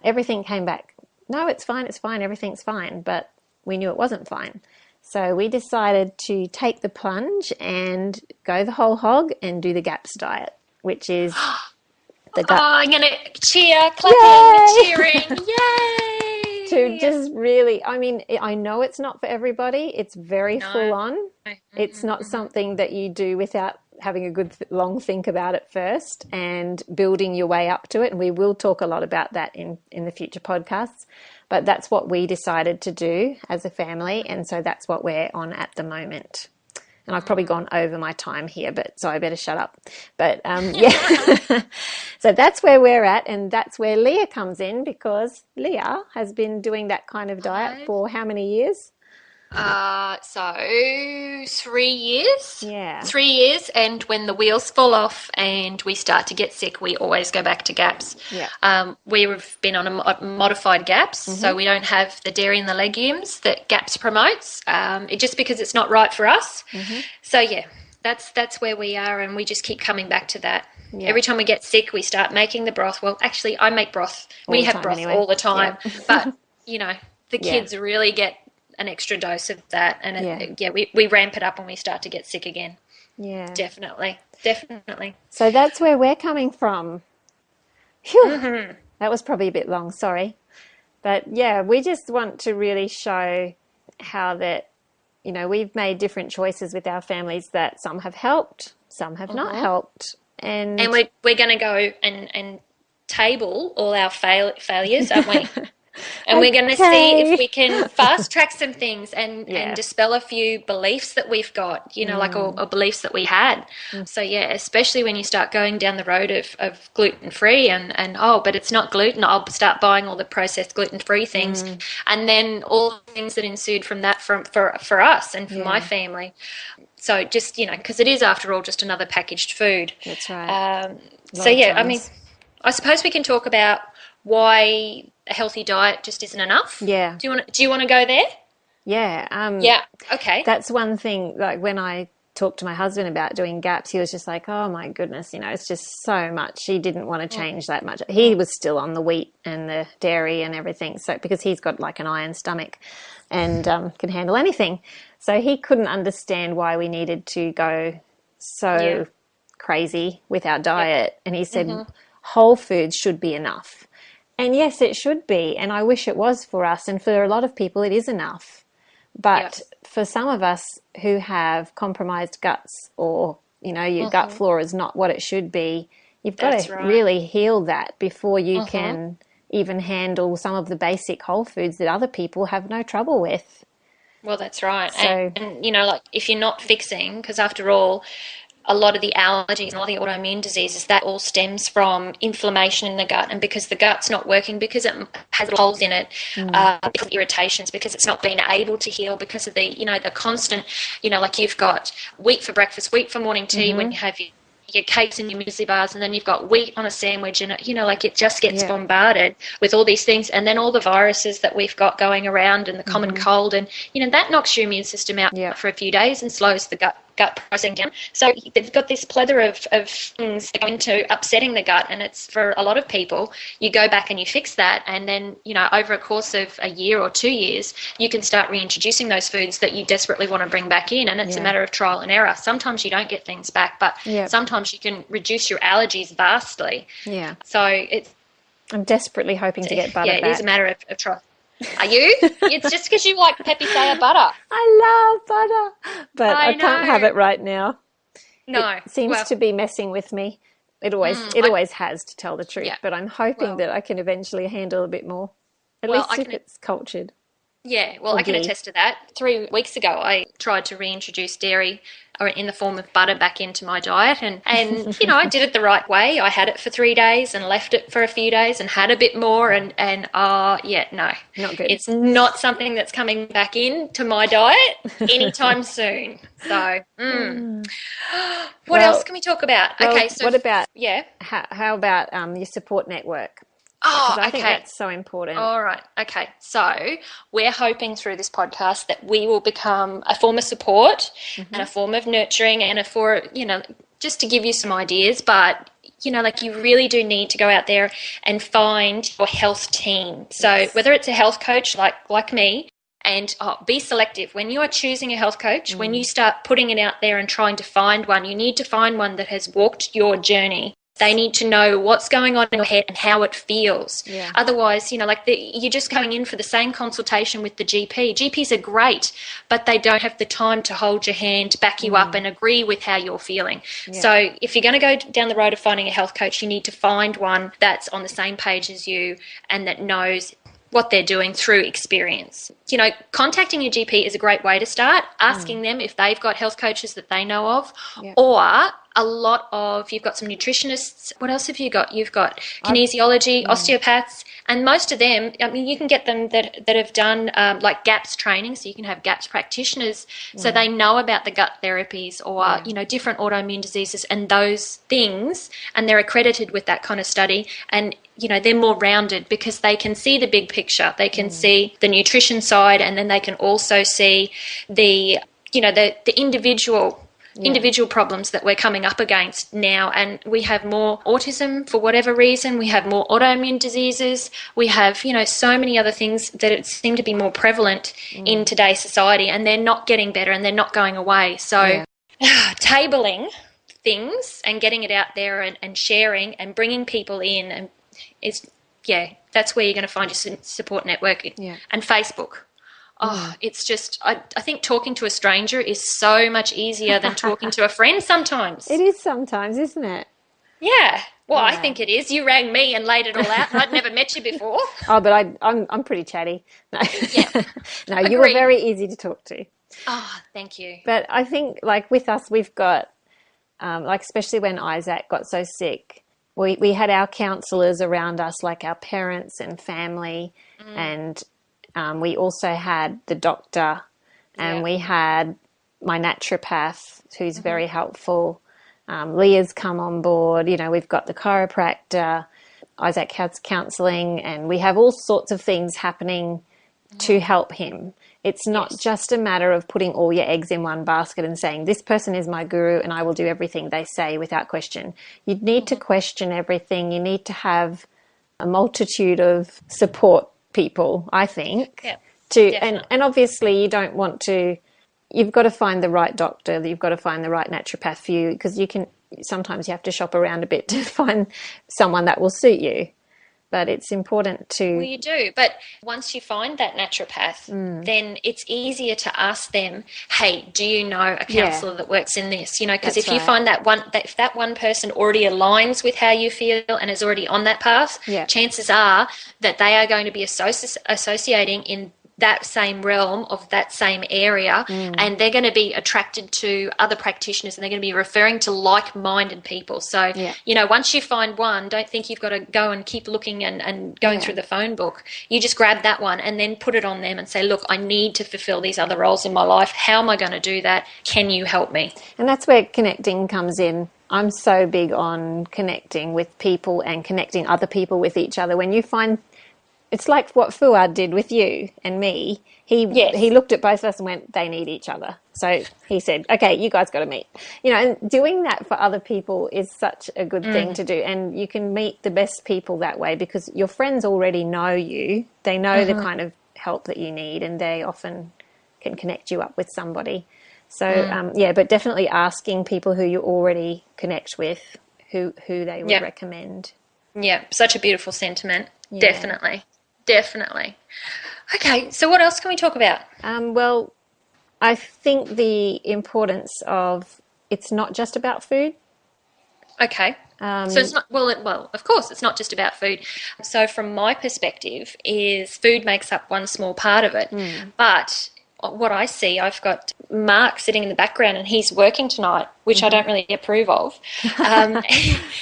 Everything came back, no, it's fine, everything's fine, but we knew it wasn't fine. So we decided to take the plunge and go the whole hog and do the GAPS diet, which is the gut. Oh, I'm going to cheer, clapping, cheering, yay! To just really, I mean, I know it's not for everybody. It's very full on. It's not something that you do without having a good long think about it first and building your way up to it. And we will talk a lot about that in the future podcasts. But that's what we decided to do as a family. And so that's what we're on at the moment. And I've probably gone over my time here, so I better shut up. But yeah, so that's where we're at. And that's where Leah comes in, because Leah has been doing that kind of diet for how many years? So 3 years. Yeah. 3 years, and when the wheels fall off and we start to get sick, we always go back to GAPS. Yeah. We've been on a modified GAPS, so we don't have the dairy and the legumes that GAPS promotes. Just because it's not right for us. So yeah, that's where we are, and we just keep coming back to that. Yeah. Every time we get sick, we start making the broth. Well, actually, I make broth. We have broth all the time, but you know, the kids really get an extra dose of that, and we ramp it up when we start to get sick again. Yeah, definitely. So that's where we're coming from. Phew. That was probably a bit long, sorry, but yeah, we just want to really show how that, you know, we've made different choices with our families, that some have helped, some have not helped, and we're going to go and table all our failures, aren't we? And we're going to see if we can fast track some things and dispel a few beliefs that we've got, you know, like or beliefs that we had. So, yeah, especially when you start going down the road of gluten-free and but it's not gluten, I'll start buying all the processed gluten-free things. And then all the things that ensued from that for us and for my family. So just, you know, because it is, after all, just another packaged food. That's right. So, yeah, I mean, I suppose we can talk about why a healthy diet just isn't enough. Yeah. Do you want to go there? Yeah. Yeah. Okay. That's one thing. Like when I talked to my husband about doing GAPS, he was just like, "Oh my goodness, you know, it's just so much." He didn't want to change that much. He was still on the wheat and the dairy and everything. So because he's got like an iron stomach and can handle anything, so he couldn't understand why we needed to go so crazy with our diet. And he said, "Whole foods should be enough." And yes, it should be. And I wish it was for us. And for a lot of people, it is enough. But for some of us who have compromised guts, or, you know, your gut flora is not what it should be, you've got to really heal that before you can even handle some of the basic whole foods that other people have no trouble with. Well, that's right. So, and, you know, like if you're not fixing, because after all, a lot of the allergies and a lot of the autoimmune diseases, that all stems from inflammation in the gut. And because the gut's not working, because it has holes in it, because of irritations, because it's not being able to heal, because of the, you know, the constant, you know, like you've got wheat for breakfast, wheat for morning tea when you have your cakes and your muesli bars, and then you've got wheat on a sandwich, and, you know, like it just gets bombarded with all these things, and then all the viruses that we've got going around and the common cold, and, you know, that knocks your immune system out for a few days and slows the gut processing down. So they've got this plethora of things that go into upsetting the gut, and it's, for a lot of people, you go back and you fix that, and then, you know, over a course of a year or 2 years, you can start reintroducing those foods that you desperately want to bring back in, and it's a matter of trial and error. Sometimes you don't get things back, but sometimes you can reduce your allergies vastly. Yeah. So I'm desperately hoping to get butter back. Yeah, it is a matter of trial. Are you? It's just because you like Pepe Saya butter. I love butter, but I can't have it right now. No. It seems to be messing with me. It always has, to tell the truth, but I'm hoping that I can eventually handle a bit more, at least if it's cultured. Yeah, well, I can attest to that. 3 weeks ago, I tried to reintroduce dairy, or in the form of butter, back into my diet, and you know, I did it the right way. I had it for 3 days and left it for a few days and had a bit more, and no, not good. It's not something that's coming back into my diet anytime soon. So, what else can we talk about? Well, okay, so what about how about your support network? Oh, I think that's so important. All right. Okay. So we're hoping through this podcast that we will become a form of support and a form of nurturing, and just to give you some ideas. But, you know, like, you really do need to go out there and find your health team. So whether it's a health coach like me, and be selective. When you are choosing a health coach, when you start putting it out there and trying to find one, you need to find one that has walked your journey. They need to know what's going on in your head and how it feels. Yeah. Otherwise, you know, like, you're just going in for the same consultation with the GP. GPs are great, but they don't have the time to hold your hand, back you up, and agree with how you're feeling. Yeah. So if you're going to go down the road of finding a health coach, you need to find one that's on the same page as you and that knows what they're doing through experience. You know, contacting your GP is a great way to start, asking them if they've got health coaches that they know of, or you've got some nutritionists. What else have you got? You've got kinesiology, osteopaths, and most of them, I mean, you can get them that have done like GAPS training, so you can have GAPS practitioners, so they know about the gut therapies or, you know, different autoimmune diseases and those things, and they're accredited with that kind of study, and, you know, they're more rounded because they can see the big picture. They can see the nutrition side, and then they can also see the individual problems that we're coming up against now. And we have more autism for whatever reason. We have more autoimmune diseases. We have, you know, so many other things that seem to be more prevalent in today's society, and they're not getting better and they're not going away. So tabling things and getting it out there and sharing and bringing people in and that's where you're going to find your support network. And Facebook. It's just, I think talking to a stranger is so much easier than talking to a friend sometimes. It is sometimes, isn't it? Yeah. Well, I think it is. You rang me and laid it all out. I'd never met you before. Oh, but I'm pretty chatty. No, no, you were very easy to talk to. Oh, thank you. But I think, like, with us, we've got, like, especially when Isaac got so sick, we had our counsellors around us, like our parents and family, and we also had the doctor, and we had my naturopath, who's very helpful. Leah's come on board. You know, we've got the chiropractor. Isaac has counselling, and we have all sorts of things happening to help him. It's not just a matter of putting all your eggs in one basket and saying, this person is my guru and I will do everything they say without question. You need to question everything. You need to have a multitude of support people, I think. And obviously you don't want to, you've got to find the right doctor, you've got to find the right naturopath for you, because sometimes you have to shop around a bit to find someone that will suit you. but it's important to... Well, you do. But once you find that naturopath, then it's easier to ask them, hey, do you know a counsellor that works in this? You know, because if you find if that one person already aligns with how you feel and is already on that path, chances are that they are going to be associating in that same realm of that same area, and they're going to be attracted to other practitioners, and they're going to be referring to like-minded people. So, you know, once you find one, don't think you've got to go and keep looking and going through the phone book. You just grab that one and then put it on them and say, look, I need to fulfill these other roles in my life. How am I going to do that? Can you help me? And that's where connecting comes in. I'm so big on connecting with people and connecting other people with each other. When you find... It's like what Fuad did with you and me. He looked at both of us and went, they need each other. So he said, okay, you guys got to meet. You know, and doing that for other people is such a good thing to do. And you can meet the best people that way because your friends already know you. They know the kind of help that you need, and they often can connect you up with somebody. So, but definitely asking people who you already connect with who they would recommend. Yeah, such a beautiful sentiment. Yeah. Definitely. Okay, so what else can we talk about? Well, I think the importance of it's not just about food. Okay. So it's not, well, of course, it's not just about food. So from my perspective is food makes up one small part of it. But what I see, I've got Mark sitting in the background and he's working tonight, which I don't really approve of.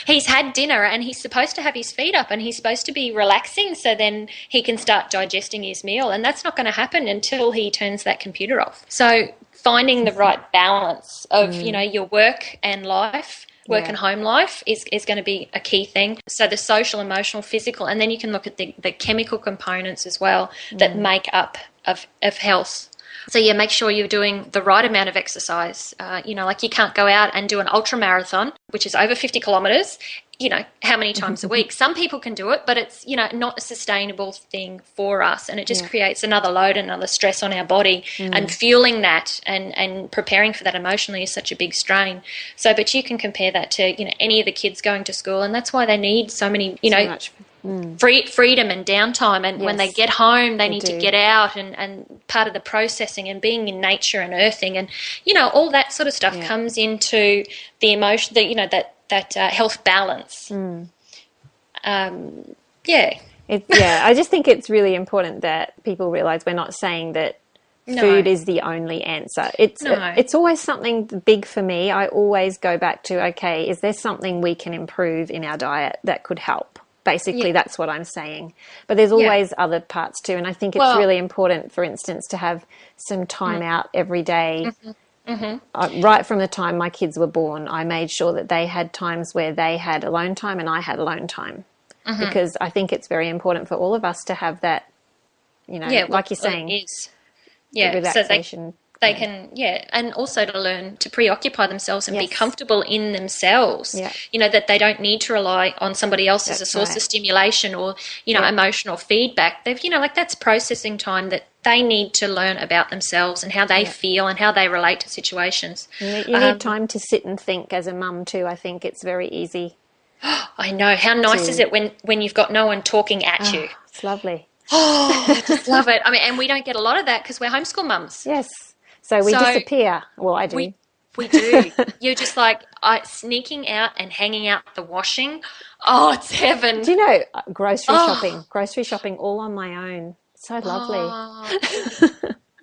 He's had dinner and he's supposed to have his feet up and he's supposed to be relaxing so then he can start digesting his meal, and that's not going to happen until he turns that computer off. So finding the right balance of, you know, your work and life, work and home life is going to be a key thing. So the social, emotional, physical, and then you can look at the chemical components as well that make up of health. So, yeah, make sure you're doing the right amount of exercise. You know, like you can't go out and do an ultra marathon, which is over 50 kilometres, you know, how many times a week. Some people can do it, but it's, you know, not a sustainable thing for us. And it just creates another load, another stress on our body. And fueling that and preparing for that emotionally is such a big strain. So, but you can compare that to, you know, any of the kids going to school. And that's why they need so many, you know, freedom and downtime, and when they get home they need to get out and part of the processing and being in nature and earthing and, you know, all that sort of stuff comes into the emotion, that, you know, that health balance. I just think it's really important that people realize we're not saying that food is the only answer. It's always something big for me. I always go back to, okay, is there something we can improve in our diet that could help? Basically, that's what I'm saying. But there's always other parts too. And I think it's really important, for instance, to have some time out every day. Right from the time my kids were born, I made sure that they had times where they had alone time and I had alone time. Because I think it's very important for all of us to have that, you know, like you're saying, relaxation. So they can, and also to learn to preoccupy themselves and be comfortable in themselves, you know, that they don't need to rely on somebody else as a source of stimulation or, you know, emotional feedback. They've, you know, like that's processing time that they need to learn about themselves and how they feel and how they relate to situations. You need time to sit and think as a mum too. I think it's very easy. I know. How nice is it when you've got no one talking at you? It's lovely. I just love it. I mean, and we don't get a lot of that because we're homeschool mums. Yes. So we disappear. Well, I do. We do. You're just like sneaking out and hanging out the washing. Oh, it's heaven. Do you know, grocery shopping all on my own. So lovely.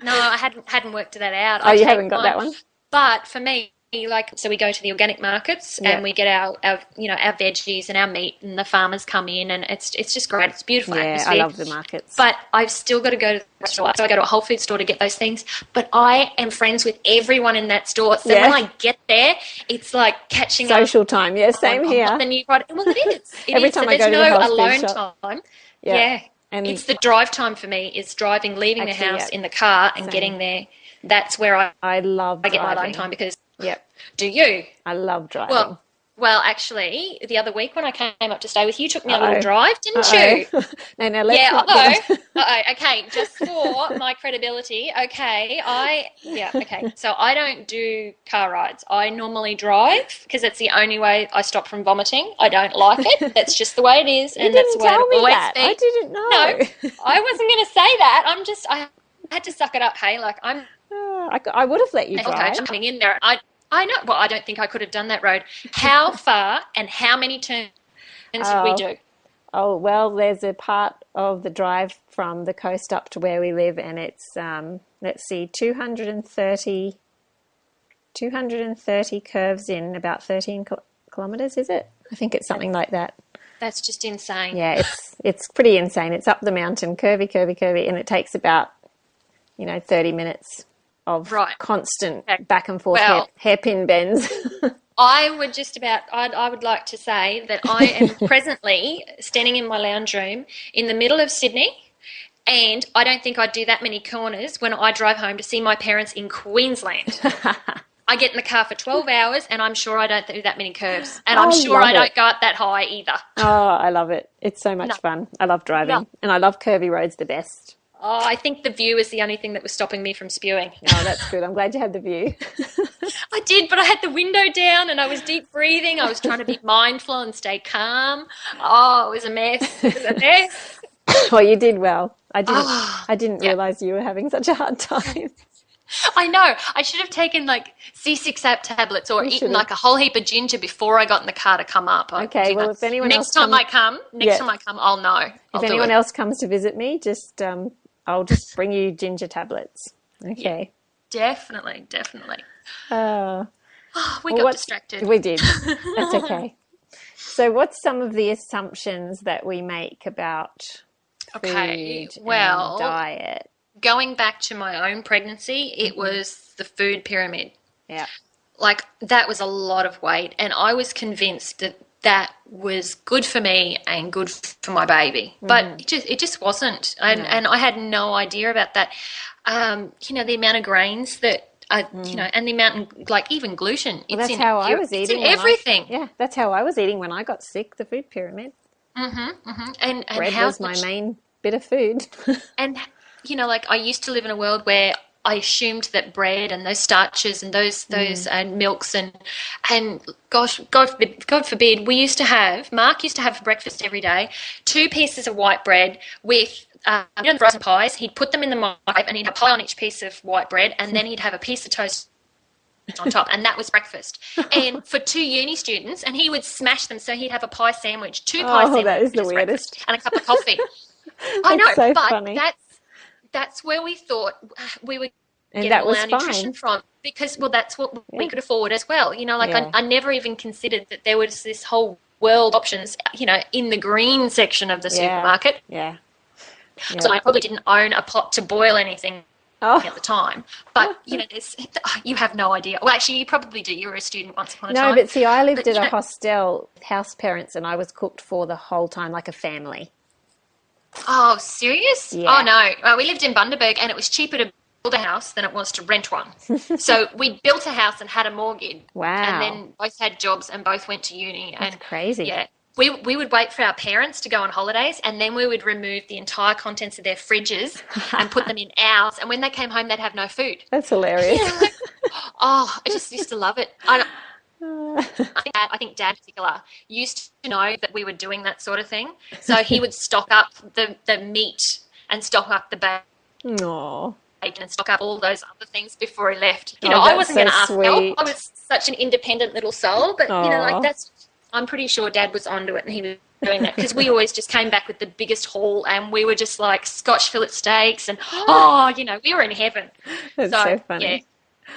No, I hadn't worked that out. Oh, you haven't got that one? But for me, like, so we go to the organic markets and we get our you know, our veggies and our meat, and the farmers come in, and it's just great. It's beautiful atmosphere. I love the markets. But I've still got to go to the store. So I go to a Wholefood store to get those things. But I am friends with everyone in that store. So when I get there, it's like catching social time. Yeah, same here. The new product. Well, it is. Every time I go to the Wholefood shop. Alone time. And it's the drive time for me. It's driving, leaving the house in the car and getting there. That's where I love get my alone time because. Do you? I love driving. Well, Well, actually, the other week when I came up to stay with you, you took me on a little drive, didn't you? No, let's not. Okay, just for my credibility, okay. So I don't do car rides. I normally drive because it's the only way I stop from vomiting. I don't like it. That's just the way it is, and that's the way it'll always be. I didn't know. No, I wasn't going to say that. I had to suck it up. Hey, like I would have let you drive. Okay, coming in there. I know. Well, I don't think I could have done that road. How far and how many turns did we do? Oh, well, there's a part of the drive from the coast up to where we live, and it's, let's see, 230 curves in about 13 kilometres, is it? I think it's something like that. That's just insane. Yeah, it's pretty insane. It's up the mountain, curvy, and it takes about, 30 minutes of constant back and forth hairpin bends. I would like to say that I am presently standing in my lounge room in the middle of Sydney, and I don't think I'd do that many corners when I drive home to see my parents in Queensland. I get in the car for 12 hours, and I'm sure I don't do that many curves, and I'm sure I don't go up that high either. Oh, I love it. It's so much fun. I love driving, and I love curvy roads the best. Oh, I think the view is the only thing that was stopping me from spewing. Oh, that's good. I'm glad you had the view. I did, but I had the window down and I was deep breathing. I was trying to be mindful and stay calm. Oh, it was a mess. Well, you did well. I didn't realise you were having such a hard time. I know. I should have taken like C6 tablets or eaten like a whole heap of ginger before I got in the car to come up. Okay, well, if anyone next time I come, I'll know. If anyone else comes to visit me, I'll just bring you ginger tablets. Okay. Yeah, definitely. We got distracted. We did. That's okay. So what's some of the assumptions that we make about food and diet? Going back to my own pregnancy, it was the food pyramid. Yeah. Like that was a lot of weight, and I was convinced that was good for me and good for my baby, but it just wasn't, and I had no idea about that. The amount of grains that and the amount of, like, even gluten. Well, that's how I was eating. It's in everything. That's how I was eating when I got sick. The food pyramid. And bread was my main bit of food. And like I used to live in a world where I assumed that bread and those starches and those milks and gosh, God forbid, Mark used to have for breakfast every day 2 pieces of white bread with the frozen pies. He'd put them in the microwave and he'd have a pie on each piece of white bread, and then he'd have a piece of toast on top, and that was breakfast. And for 2 uni students, and he would smash them, so he'd have a pie sandwich, 2 pie sandwiches, that is the weirdest, and a cup of coffee. I know, so but funny. That's where we thought we would and get that all was our nutrition from, because, well, that's what we could afford as well. I never even considered that there was this whole world of options, in the green section of the supermarket. Yeah. So I probably didn't own a pot to boil anything at the time. But, you have no idea. Well, actually, you probably do. You were a student once upon a time. No, but see, I lived at a hostel with house parents, and I was cooked for the whole time like a family. Oh, serious? Yeah. Oh, no. We lived in Bundaberg, and it was cheaper to build a house than it was to rent one. So we built a house and had a mortgage. Wow. And then both had jobs and both went to uni. That's crazy. Yeah. We would wait for our parents to go on holidays, and then we would remove the entire contents of their fridges and put them in ours. And when they came home, they'd have no food. That's hilarious. I just used to love it. I think Dad in particular used to know that we were doing that sort of thing. So he would stock up the meat and stock up the bacon and stock up all those other things before he left. I wasn't going to ask help. I was such an independent little soul, but I'm pretty sure Dad was onto it, and he was doing that, because we always just came back with the biggest haul, and we were just like Scotch fillet steaks, and we were in heaven. That's so funny. Yeah,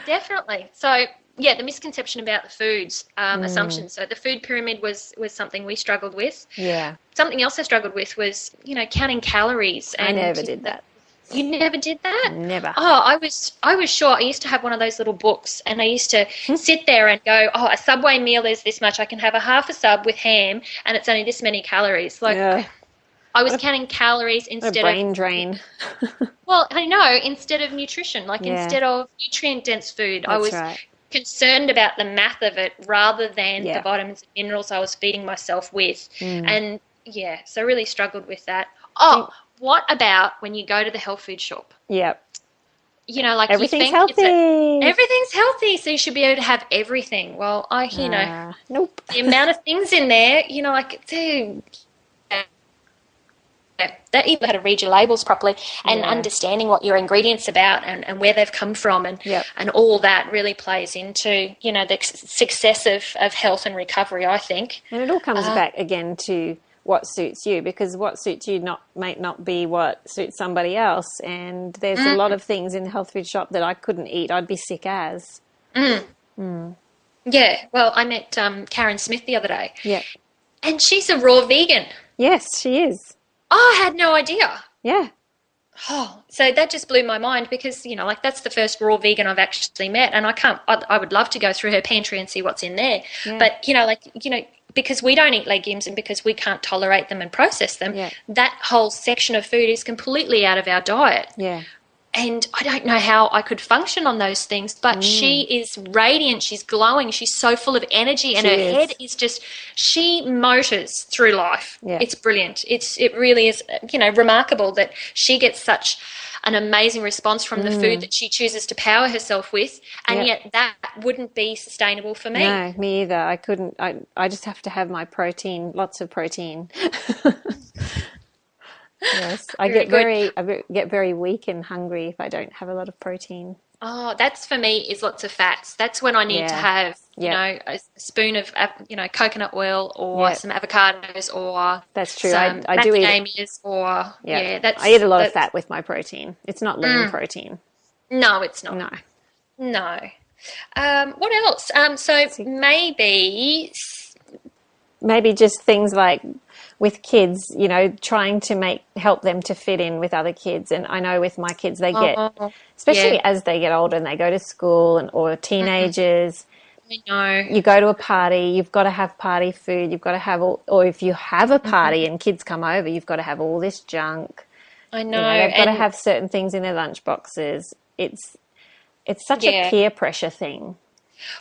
definitely. So the misconception about the foods, assumptions. So the food pyramid was something we struggled with. Yeah. Something else I struggled with was, counting calories. And I never did that. You never did that? Never. Oh, I was sure. I used to have one of those little books, and I used to sit there and go, a Subway meal is this much. I can have a half a sub with ham, and it's only this many calories. I was counting calories instead of brain drain. Well, I know, instead of nutrition, instead of nutrient dense food. That's right. concerned about the math of it rather than the vitamins and minerals I was feeding myself with. And, so really struggled with that. Oh, what about when you go to the health food shop? Yep. You know, like everything's you think healthy. Everything's healthy, so you should be able to have everything. Well, nope. The amount of things in there, like, that even how to read your labels properly and understanding what your ingredients about and where they've come from and all that really plays into, the success of health and recovery, I think. And it all comes back again to what suits you, because what suits you might not be what suits somebody else. And there's a lot of things in the health food shop that I couldn't eat. I'd be sick as. Yeah. Well, I met Karen Smith the other day. Yeah. And she's a raw vegan. Yes, she is. Oh, I had no idea. Yeah. Oh, so that just blew my mind because, that's the first raw vegan I've actually met. And I would love to go through her pantry and see what's in there. Yeah. But, because we don't eat legumes and because we can't tolerate them and process them, that whole section of food is completely out of our diet. Yeah. And I don't know how I could function on those things, but she is radiant. She's glowing. She's so full of energy, and head is just, she motors through life. Yeah. It's brilliant. It really is, remarkable that she gets such an amazing response from the food that she chooses to power herself with, and yet that wouldn't be sustainable for me. No, me either. I couldn't. I just have to have my protein, lots of protein. Yes, I get very weak and hungry if I don't have a lot of protein. Oh, that's for me is lots of fats. That's when I need to have, a spoon of, coconut oil or some avocados or that's true. Some I do eat macadamias or I eat a lot of fat with my protein. It's not lean protein. No, it's not. No. What else? So maybe just things like with kids, trying to help them to fit in with other kids. And I know with my kids, they get, especially as they get older and they go to school or teenagers, I know. You go to a party, you've got to have party food. You've got to have or if you have a party and kids come over, you've got to have all this junk. I know. They've got to have certain things in their lunch boxes. It's such a peer pressure thing.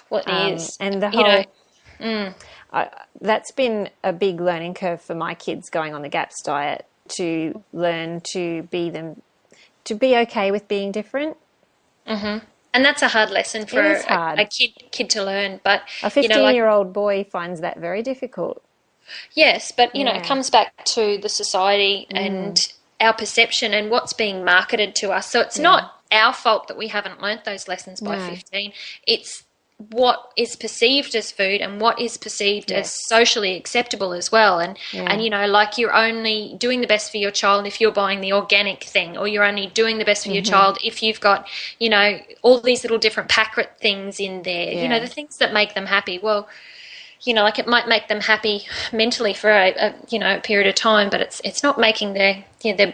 Well, it is. And the whole, that's been a big learning curve for my kids going on the GAPS diet, to learn to be okay with being different. Mm-hmm. And that's a hard lesson for a kid to learn. But a 15-year-old boy finds that very difficult. Yes, but it comes back to the society and our perception and what's being marketed to us. So it's not our fault that we haven't learnt those lessons by 15. It's what is perceived as food and what is perceived as socially acceptable as well. And like you're only doing the best for your child if you're buying the organic thing, or you're only doing the best for your child if you've got, all these little different packet things in there, the things that make them happy. Well, like it might make them happy mentally for a period of time, but it's not making their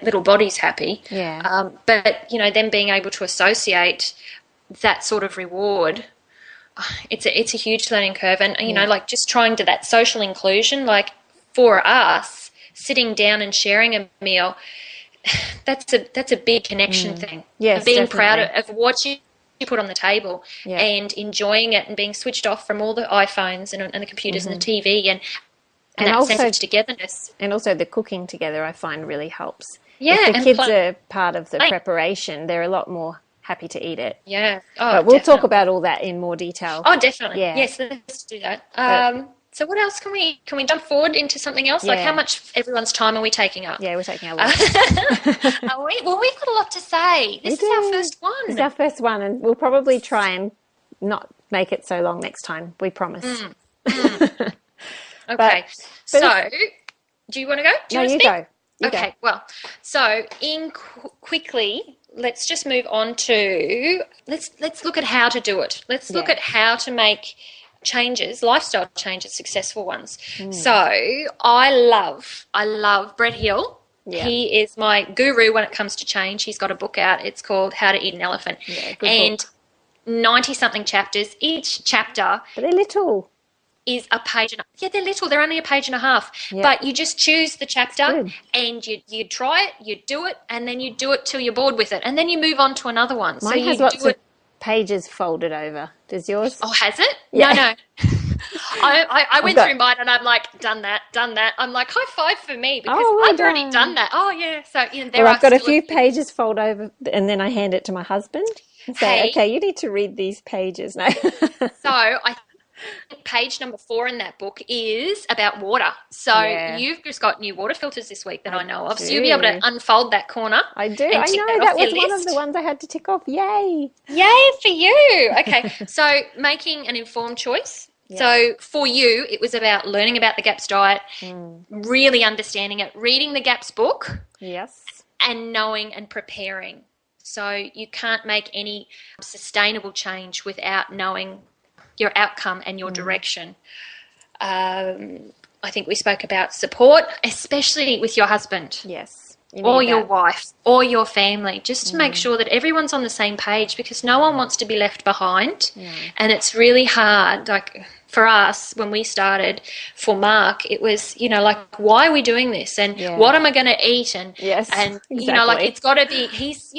little bodies happy. Yeah. But them being able to associate that sort of reward, it's a huge learning curve. And like just trying to that social inclusion, like for us sitting down and sharing a meal, that's a big connection thing. Yes, being definitely. proud of what you put on the table and enjoying it and being switched off from all the iPhones and the computers and the TV and that also, sense of togetherness. And also the cooking together I find really helps. Yeah. If the kids are part of the preparation, they're a lot more happy to eat it. Yeah. Oh, but we'll talk about all that in more detail. Oh, definitely. Yeah. Yes, let's do that. So what else can we jump forward into something else? Like how much everyone's time are we taking up? Yeah, we're taking a lot. Are we? Well, we've got a lot to say. This is our first one. This is our first one, and we'll probably try and not make it so long next time. We promise. Okay. So, do you want to go? Do you want to speak? Go. You okay. go. Well, so quickly, let's just move on to let's look at how to do it. Let's look at how to make changes, lifestyle changes, successful ones. So I love Brett Hill. Yeah. He is my guru when it comes to change. He's got a book out. It's called How to Eat an Elephant. Yeah, good and book. 90-something chapters. Each chapter but they're little. Is a page and a half. Yeah, they're little. They're only a page and a half. Yeah. But you just choose the chapter and you try it, you do it, and then you do it till you're bored with it. And then you move on to another one. Mine has lots of pages folded over. Does yours? Oh, has it? Yeah. No. I went through mine and I'm like, done that. I'm like, high five for me because I've already done that. Oh, yeah. So, I've got a few pages fold over and then I hand it to my husband and say, okay, you need to read these pages. No. So I think page number 4 in that book is about water. So you've just got new water filters this week that I know of. So you'll be able to unfold that corner. I do. I know. That was one of the ones I had to tick off. Yay. Yay for you. Okay. So making an informed choice. Yeah. So for you, it was about learning about the GAPS diet, really understanding it, reading the GAPS book. Yes. And knowing and preparing. So you can't make any sustainable change without knowing your outcome and your direction. I think we spoke about support, especially with your husband. Yes. Or your wife or your family, just to make sure that everyone's on the same page, because no one wants to be left behind. And it's really hard. Like for us, when we started, for Mark, it was, like, why are we doing this? And what am I going to eat? And, exactly. it's got to be, he's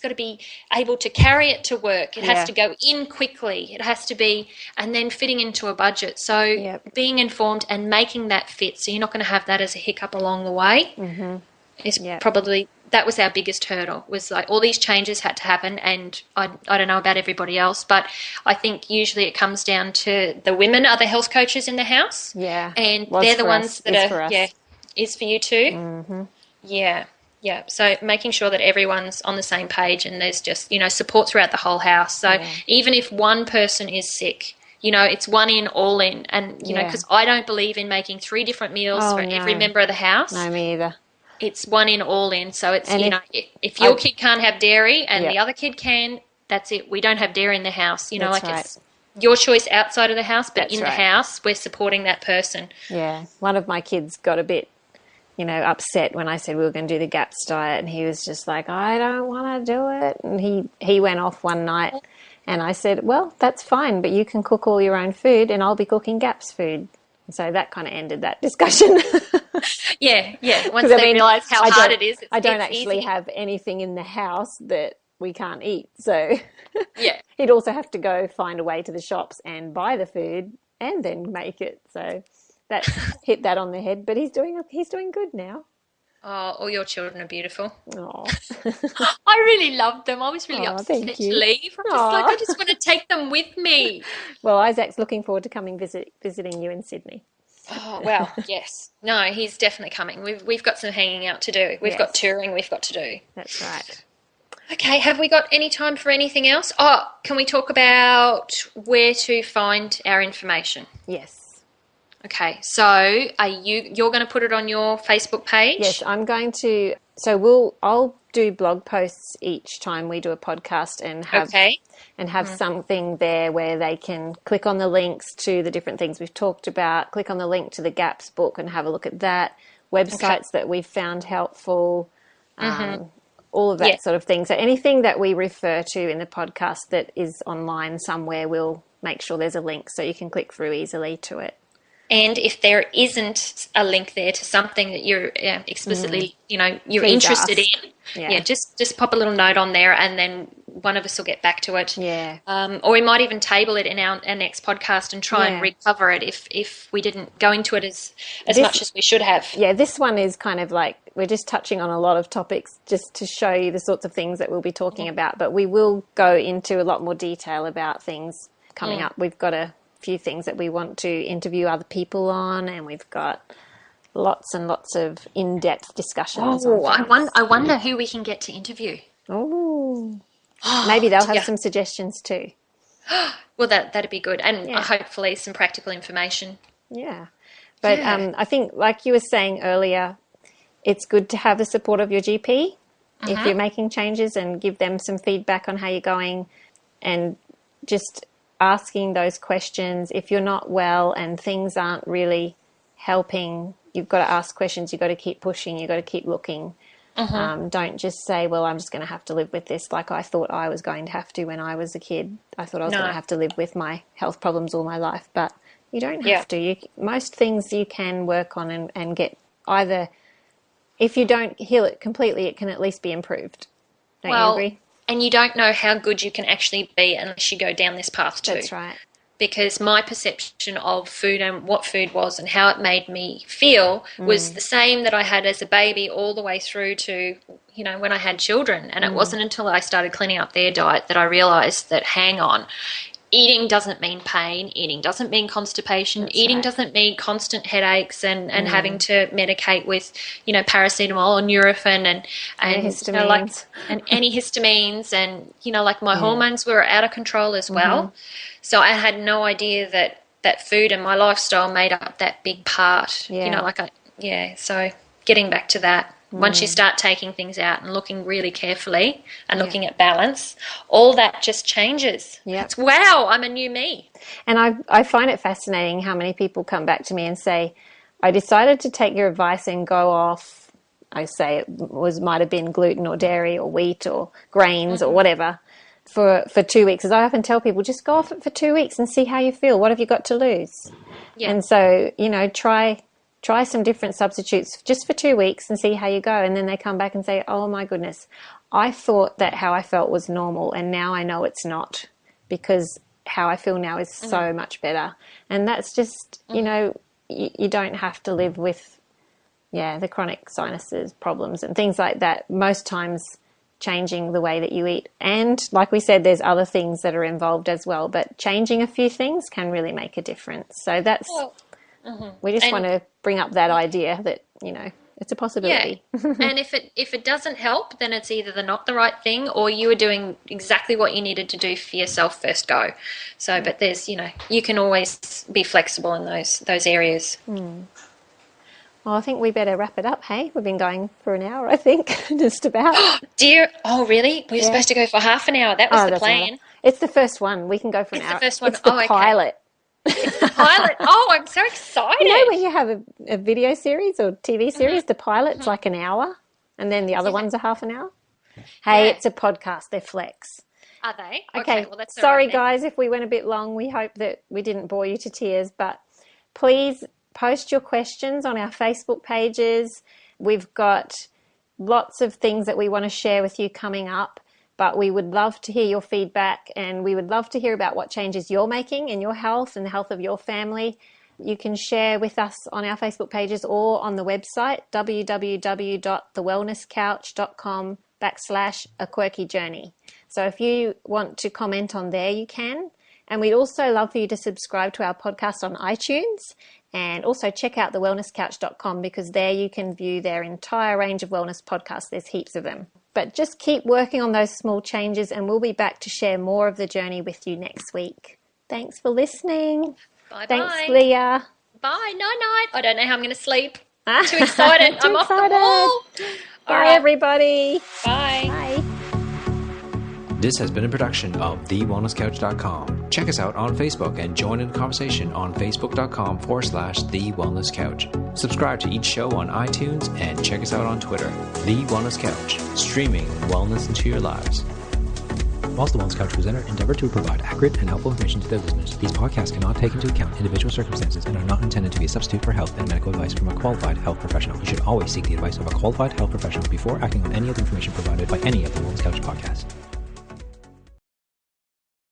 got to be able to carry it to work. It has to go in quickly. It has to be, and then fitting into a budget. So being informed and making that fit, so you're not going to have that as a hiccup along the way. Is probably, that was our biggest hurdle, was like all these changes had to happen, and I don't know about everybody else, but I think usually it comes down to the women are the health coaches in the house. And they're the ones that are, is for you too. So making sure that everyone's on the same page and there's just, support throughout the whole house. So even if one person is sick, it's one in, all in. And, because I don't believe in making 3 different meals for every member of the house. No, me either. It's one in, all in. So it's, if your kid can't have dairy and the other kid can, that's it. We don't have dairy in the house. It's your choice outside of the house, but in the house, we're supporting that person. Yeah. One of my kids got a bit, upset when I said we were going to do the GAPS diet, and he was just like, I don't want to do it. And he went off one night, and I said, well, that's fine, but you can cook all your own food and I'll be cooking GAPS food. So that kind of ended that discussion. Once they realise how hard it is, I don't actually have anything in the house that we can't eat. So he'd also have to go find a way to the shops and buy the food and then make it. So that hit that on the head. But he's doing good now. Oh, all your children are beautiful. Oh, I really loved them. I was really upset to leave. I just want to take them with me. Well, Isaac's looking forward to coming visiting you in Sydney. Oh, well, yes. No, he's definitely coming. We've got some hanging out to do. We've got touring we've got to do. That's right. Okay, have we got any time for anything else? Oh, can we talk about where to find our information? Yes. Okay, so you're going to put it on your Facebook page? Yes, I'm going to. So I'll do blog posts each time we do a podcast and have something there where they can click on the links to the different things we've talked about, click on the link to the GAPS book and have a look at that, websites that we've found helpful, all of that sort of thing. So anything that we refer to in the podcast that is online somewhere, we'll make sure there's a link so you can click through easily to it. And if there isn't a link there to something that you're explicitly, you're Please interested ask. in, just pop a little note on there, and then one of us will get back to it. Yeah. Or we might even table it in our next podcast and try and recover it if we didn't go into it as much as we should have. Yeah, this one is kind of like we're just touching on a lot of topics just to show you the sorts of things that we'll be talking about, but we will go into a lot more detail about things coming up. We've got a few things that we want to interview other people on, and we've got lots and lots of in-depth discussions. Oh, I wonder who we can get to interview. Oh, maybe they'll have some suggestions too. Well, that'd be good, and hopefully some practical information. Yeah, but I think, like you were saying earlier, it's good to have the support of your GP if you're making changes, and give them some feedback on how you're going, and just asking those questions. If you're not well and things aren't really helping, you've got to ask questions. You've got to keep pushing. You've got to keep looking. Don't just say, well, I'm just going to have to live with this, like I thought I was going to have to when I was a kid. I thought I was going to have to live with my health problems all my life, but you don't have to. Most things you can work on and get either, if you don't heal it completely, it can at least be improved. Don't you agree? And you don't know how good you can actually be unless you go down this path too. That's right. Because my perception of food and what food was and how it made me feel was the same that I had as a baby all the way through to, you know, when I had children. And it wasn't until I started cleaning up their diet that I realised that, hang on, eating doesn't mean pain, eating doesn't mean constipation, eating doesn't mean constant headaches and having to medicate with, you know, paracetamol or Nurofen and antihistamines. You know, like, and antihistamines and, you know, like my hormones were out of control as well. So I had no idea that food and my lifestyle made up that big part. You know, like so getting back to that. Once you start taking things out and looking really carefully and looking at balance, all that just changes. Yeah. It's, wow, I'm a new me. And I find it fascinating how many people come back to me and say, I decided to take your advice and go off, I say it might have been gluten or dairy or wheat or grains or whatever for 2 weeks. As I often tell people, just go off it for 2 weeks and see how you feel. What have you got to lose? Yeah. And so, you know, try some different substitutes just for 2 weeks and see how you go. And then they come back and say, oh my goodness, I thought that how I felt was normal and now I know it's not, because how I feel now is so much better. And that's just, you know, you don't have to live with, the chronic sinuses problems and things like that. Most times changing the way that you eat. And like we said, there's other things that are involved as well, but changing a few things can really make a difference. So that's... We just want to bring up that idea that, you know, it's a possibility. Yeah. And if it doesn't help, then it's either not the right thing or you were doing exactly what you needed to do for yourself first go. So, but there's, you know, you can always be flexible in those areas. Well, I think we better wrap it up, hey? We've been going for an hour, I think, just about. Oh, really? We were supposed to go for half an hour. That was the plan. Matter. It's the first one. We can go for an hour. It's the first one. It's the pilot. It's the pilot. Oh, I'm so excited. You know when you have a video series or TV series, the pilot's like an hour and then the other ones are half an hour? Hey, it's a podcast. They're flex. Are they? Okay. Well, that's sorry, right, guys, if we went a bit long. We hope that we didn't bore you to tears, but please post your questions on our Facebook pages. We've got lots of things that we want to share with you coming up. But we would love to hear your feedback and we would love to hear about what changes you're making in your health and the health of your family. You can share with us on our Facebook pages or on the website, www.thewellnesscouch.com/A Quirky Journey. So if you want to comment on there, you can. And we'd also love for you to subscribe to our podcast on iTunes and also check out thewellnesscouch.com because there you can view their entire range of wellness podcasts. There's heaps of them. But just keep working on those small changes and we'll be back to share more of the journey with you next week. Thanks for listening. Bye-bye. Thanks, Leah. Bye. Night-night. I don't know how I'm going to sleep. Too excited. I'm off the wall. Bye, everybody. Bye. Bye. This has been a production of TheWellnessCouch.com. Check us out on Facebook and join in the conversation on Facebook.com/TheWellnessCouch. Subscribe to each show on iTunes and check us out on Twitter. The Wellness Couch, streaming wellness into your lives. Whilst the Wellness Couch presenter endeavor to provide accurate and helpful information to their listeners, these podcasts cannot take into account individual circumstances and are not intended to be a substitute for health and medical advice from a qualified health professional. You should always seek the advice of a qualified health professional before acting on any of the information provided by any of the Wellness Couch podcasts.